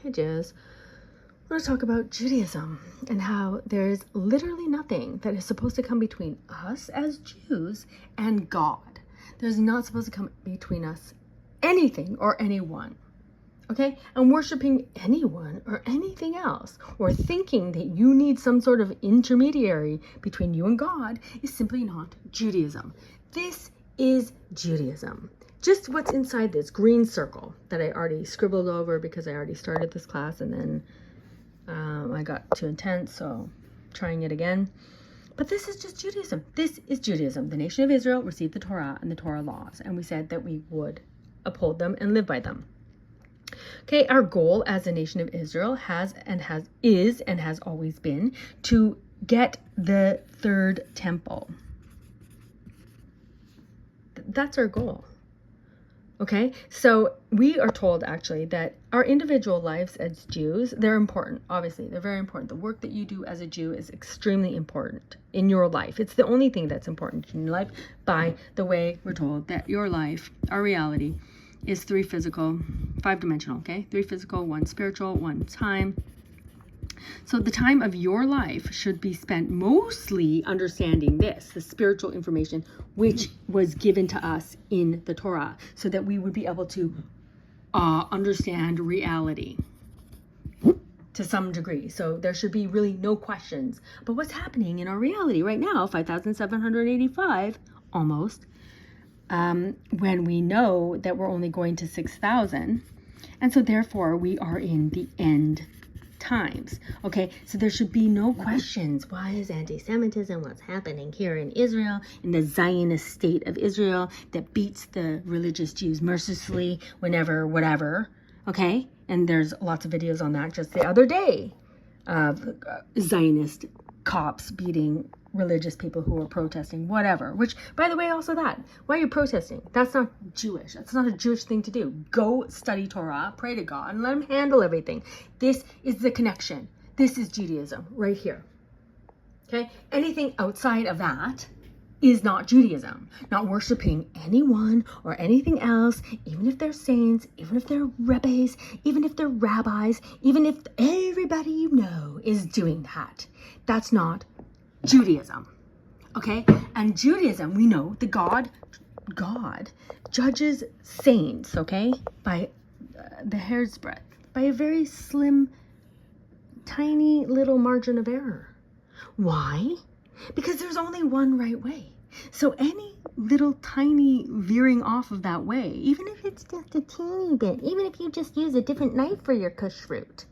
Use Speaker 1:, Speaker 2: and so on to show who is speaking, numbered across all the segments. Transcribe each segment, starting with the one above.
Speaker 1: Hey, Jazz. I want to talk about Judaism and how there's literally nothing that is supposed to come between us as Jews and God. There's not supposed to come between us anything or anyone. Okay? And worshiping anyone or anything else, or thinking that you need some sort of intermediary between you and God, is simply not Judaism. This is Judaism. Just what's inside this green circle that I already scribbled over because I already started this class and then I got too intense, so trying it again. But this is just Judaism. This is Judaism. The nation of Israel received the Torah and the Torah laws, and we said that we would uphold them and live by them. Okay, our goal as a nation of Israel is and has always been to get the third temple. That's our goal. Okay, so we are told actually that our individual lives as Jews, they're important. Obviously, they're very important. The work that you do as a Jew is extremely important in your life. It's the only thing that's important in your life. By the way, we're told that your life, our reality, is 3 physical, 5-dimensional, okay? 3 physical, 1 spiritual, 1 time. So the time of your life should be spent mostly understanding this, the spiritual information, which was given to us in the Torah, so that we would be able to understand reality to some degree. So there should be really no questions. But what's happening in our reality right now, 5,785, almost, when we know that we're only going to 6,000, and so therefore we are in the end times. Okay, so there should be no questions. Why is anti-Semitism what's happening here in Israel, in the Zionist state of Israel that beats the religious Jews mercilessly whenever, whatever. Okay, and there's lots of videos on that just the other day of Zionist cops beating religious people who are protesting, whatever. Which, by the way, also that. Why are you protesting? That's not Jewish. That's not a Jewish thing to do. Go study Torah, pray to God, and let him handle everything. This is the connection. This is Judaism right here. Okay? Anything outside of that is not Judaism. Not worshiping anyone or anything else, even if they're saints, even if they're rebbes, even if they're rabbis, even if everybody you know is doing that. That's not Judaism. Okay? And Judaism, we know the God judges saints, okay, by the hair's breadth, by a very slim, tiny little margin of error. Why? Because there's only one right way. So any little tiny veering off of that way, even if it's just a teeny bit, even if you just use a different knife for your kush fruit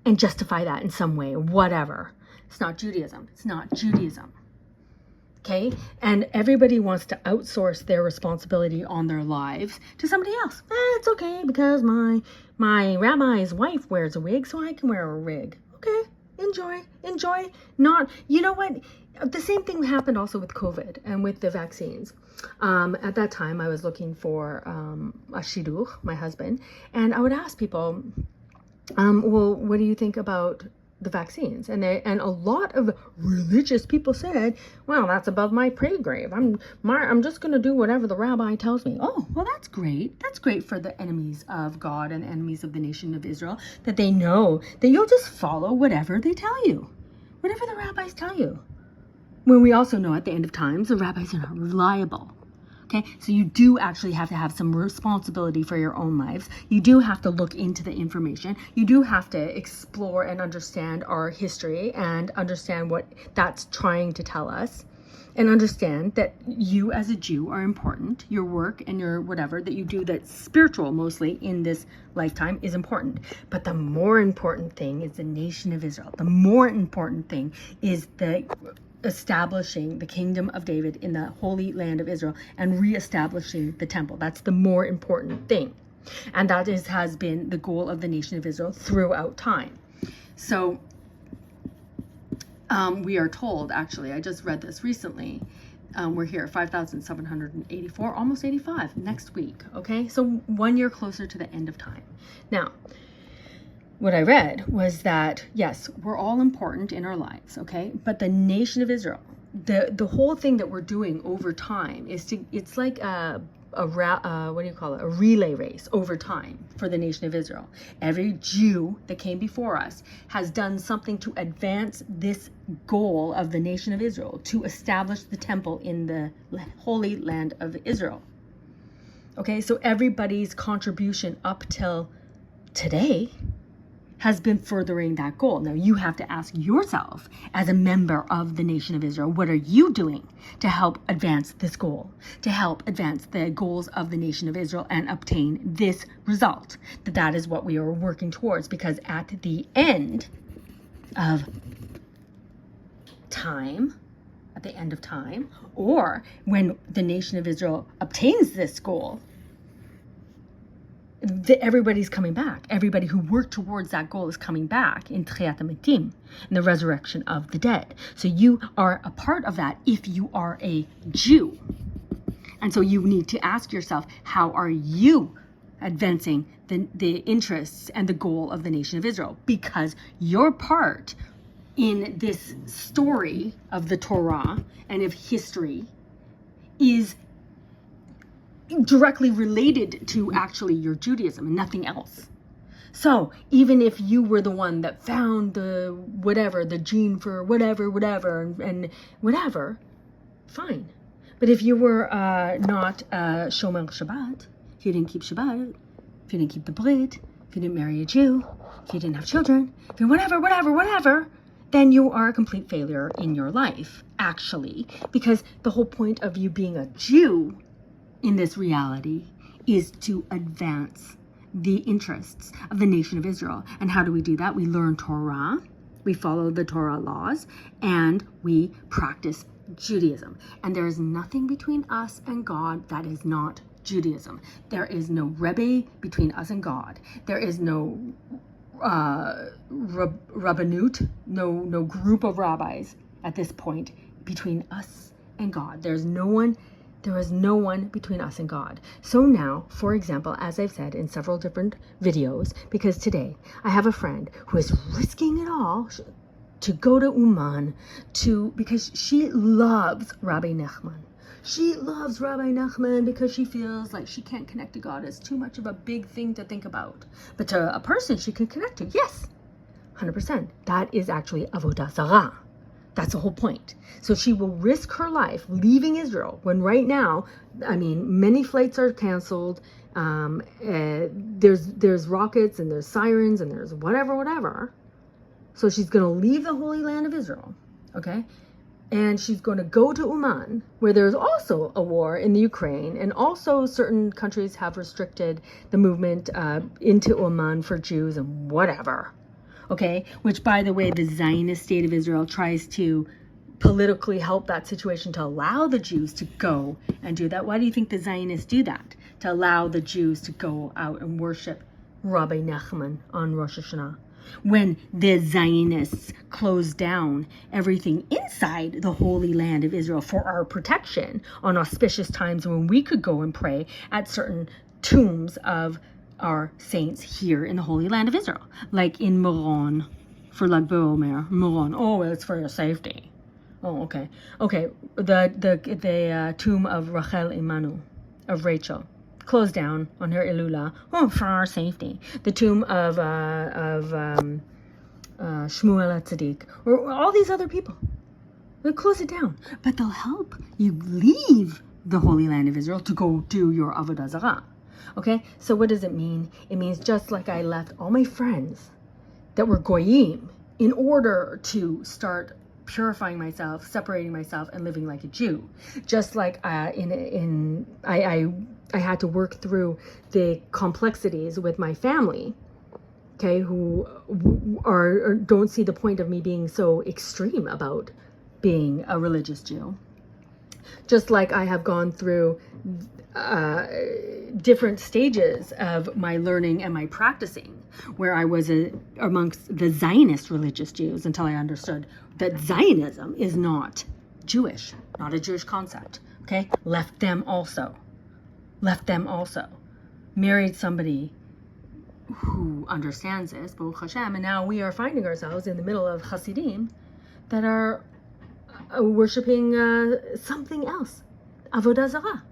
Speaker 1: and justify that in some way, whatever, it's not Judaism. It's not Judaism. Okay? And everybody wants to outsource their responsibility on their lives to somebody else. It's okay because my rabbi's wife wears a wig, so I can wear a wig. Okay, enjoy. Not, you know what? The same thing happened also with COVID and with the vaccines. At that time, I was looking for a shidduch, my husband, and I would ask people, well, what do you think about the vaccines? And a lot of religious people said, well, that's above my pay grade. I'm just going to do whatever the rabbi tells me. Oh, well, that's great. That's great for the enemies of God and enemies of the nation of Israel, that they know that you'll just follow whatever they tell you, whatever the rabbis tell you. When we also know at the end of times, the rabbis are not reliable. Okay, so you do actually have to have some responsibility for your own lives. You do have to look into the information. You do have to explore and understand our history and understand what that's trying to tell us. And understand that you as a Jew are important. Your work and your whatever that you do that's spiritual mostly in this lifetime is important. But the more important thing is the nation of Israel. The more important thing is the establishing the kingdom of David in the holy land of Israel and reestablishing the temple. That's the more important thing. And that has been the goal of the nation of Israel throughout time. So we are told, actually, I just read this recently, we're here at 5,784, almost 85 next week, okay? So 1 year closer to the end of time. Now, what I read was that, yes, we're all important in our lives, okay? But the nation of Israel, the whole thing that we're doing over time is it's like a what do you call it? A relay race over time for the nation of Israel. Every Jew that came before us has done something to advance this goal of the nation of Israel, to establish the temple in the holy land of Israel. Okay, so everybody's contribution up till today has been furthering that goal. Now you have to ask yourself, as a member of the nation of Israel, what are you doing to help advance this goal, to help advance the goals of the nation of Israel and obtain this result? That is what we are working towards, because at the end of time, or when the nation of Israel obtains this goal, everybody's coming back. Everybody who worked towards that goal is coming back in Tchiat HaMetim, in the resurrection of the dead. So you are a part of that if you are a Jew. And so you need to ask yourself, how are you advancing the interests and the goal of the nation of Israel? Because your part in this story of the Torah and of history is directly related to actually your Judaism and nothing else. So even if you were the one that found the gene for whatever, and whatever, fine. But if you were not Shomer Shabbat, if you didn't keep Shabbat, if you didn't keep the Brit, if you didn't marry a Jew, if you didn't have children, if you whatever, then you are a complete failure in your life, actually. Because the whole point of you being a Jew in this reality is to advance the interests of the nation of Israel. And how do we do that? We learn Torah, we follow the Torah laws, and we practice Judaism. And there is nothing between us and God that is not Judaism. There is no Rebbe between us and God. There is no rabbanut, no group of rabbis at this point between us and God. There is no one between us and God. So now, for example, as I've said in several different videos, because today I have a friend who is risking it all to go to Uman because she loves Rabbi Nachman. She loves Rabbi Nachman because she feels like she can't connect to God. It's too much of a big thing to think about. But to a person she can connect to, yes, 100%. That is actually Avodah Zarah. That's the whole point. So she will risk her life leaving Israel when right now, I mean, many flights are canceled. There's rockets and there's sirens and there's whatever. So she's going to leave the Holy Land of Israel, okay? And she's going to go to Uman, where there's also a war in the Ukraine, and also certain countries have restricted the movement into Uman for Jews and whatever. Okay, which, by the way, the Zionist state of Israel tries to politically help that situation to allow the Jews to go and do that. Why do you think the Zionists do that? To allow the Jews to go out and worship Rabbi Nachman on Rosh Hashanah. When the Zionists closed down everything inside the Holy Land of Israel for our protection on auspicious times when we could go and pray at certain tombs of our saints here in the Holy Land of Israel, like in Meron for Lag BaOmer. Meron, oh, it's for your safety. Oh, okay. The tomb of Rachel Imanu, of Rachel, closed down on her Ilula. Oh, for our safety. The tomb of Shmuel HaTzadik, or all these other people. They'll close it down, but they'll help you leave the Holy Land of Israel to go do your Avodah Zarah. Okay, so what does it mean? It means just like I left all my friends that were goyim in order to start purifying myself, separating myself, and living like a Jew. Just like I had to work through the complexities with my family, okay, who are don't see the point of me being so extreme about being a religious Jew. Just like I have gone through different stages of my learning and my practicing, where I was amongst the Zionist religious Jews until I understood that Zionism is not Jewish, not a Jewish concept. Okay, left them also, married somebody who understands this, Baruch Hashem, and now we are finding ourselves in the middle of Hasidim that are worshipping something else, Avodah Zarah.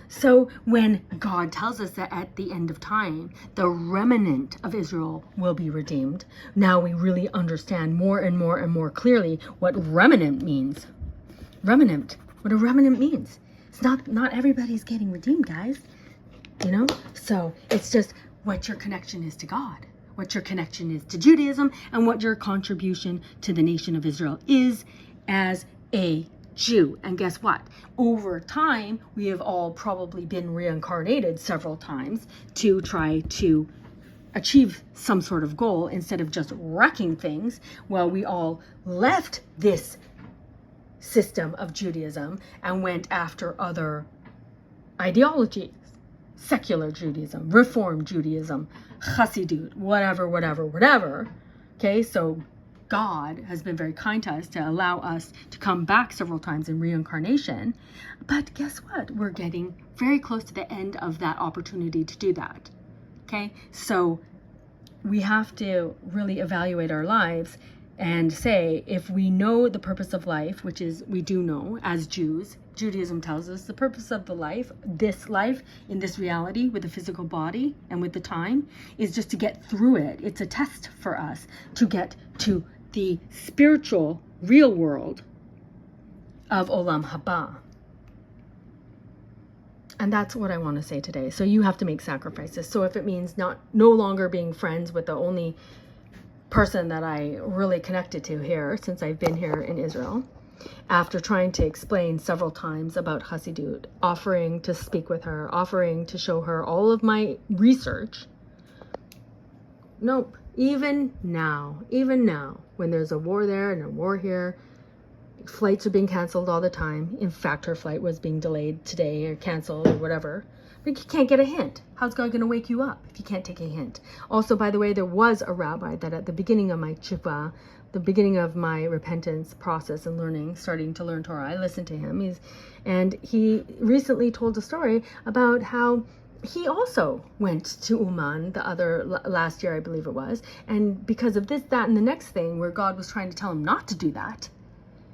Speaker 1: So when God tells us that at the end of time, the remnant of Israel will be redeemed, now we really understand more and more and more clearly what remnant means. Remnant, what a remnant means. It's not everybody's getting redeemed, guys. You know? So it's just what your connection is to God, what your connection is to Judaism, and what your contribution to the nation of Israel is as a Jew. And guess what? Over time, we have all probably been reincarnated several times to try to achieve some sort of goal instead of just wrecking things. Well, we all left this system of Judaism and went after other ideologies. Secular Judaism, Reform Judaism, Chassidut, whatever. Okay, so God has been very kind to us to allow us to come back several times in reincarnation. But guess what? We're getting very close to the end of that opportunity to do that. Okay, so we have to really evaluate our lives and say, if we know the purpose of life, which is we do know as Jews, Judaism tells us the purpose of the life, this life in this reality with the physical body and with the time, is just to get through it. It's a test for us to get to the spiritual real world of Olam Haba. And that's what I want to say today. So you have to make sacrifices. So if it means no longer being friends with the only person that I really connected to here since I've been here in Israel, after trying to explain several times about Chassidut, offering to speak with her, offering to show her all of my research. Nope. Even now, when there's a war there and a war here, flights are being canceled all the time. In fact, her flight was being delayed today or canceled or whatever. But you can't get a hint. How's God going to wake you up if you can't take a hint? Also, by the way, there was a rabbi that at the beginning of my tshuva, the beginning of my repentance process and learning, starting to learn Torah, I listened to him. He recently told a story about how he also went to Uman last year, I believe it was. And because of this, that, and the next thing, where God was trying to tell him not to do that,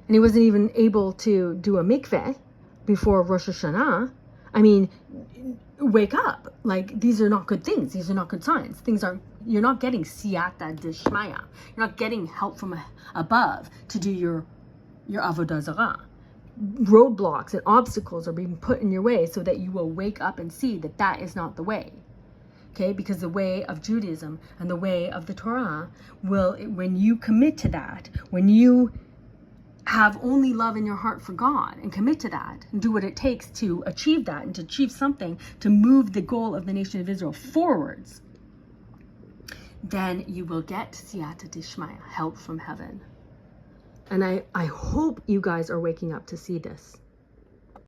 Speaker 1: and he wasn't even able to do a mikveh before Rosh Hashanah. I mean, wake up. Like, these are not good things. These are not good signs. You're not getting siyata d'shmaya. You're not getting help from above to do your avodah zarah. Roadblocks and obstacles are being put in your way so that you will wake up and see that that is not the way. Okay, because the way of Judaism and the way of the Torah when you commit to that, when you have only love in your heart for God and commit to that and do what it takes to achieve that and to achieve something to move the goal of the nation of Israel forwards, then you will get siyata d'shmaya, help from heaven. And I hope you guys are waking up to see this.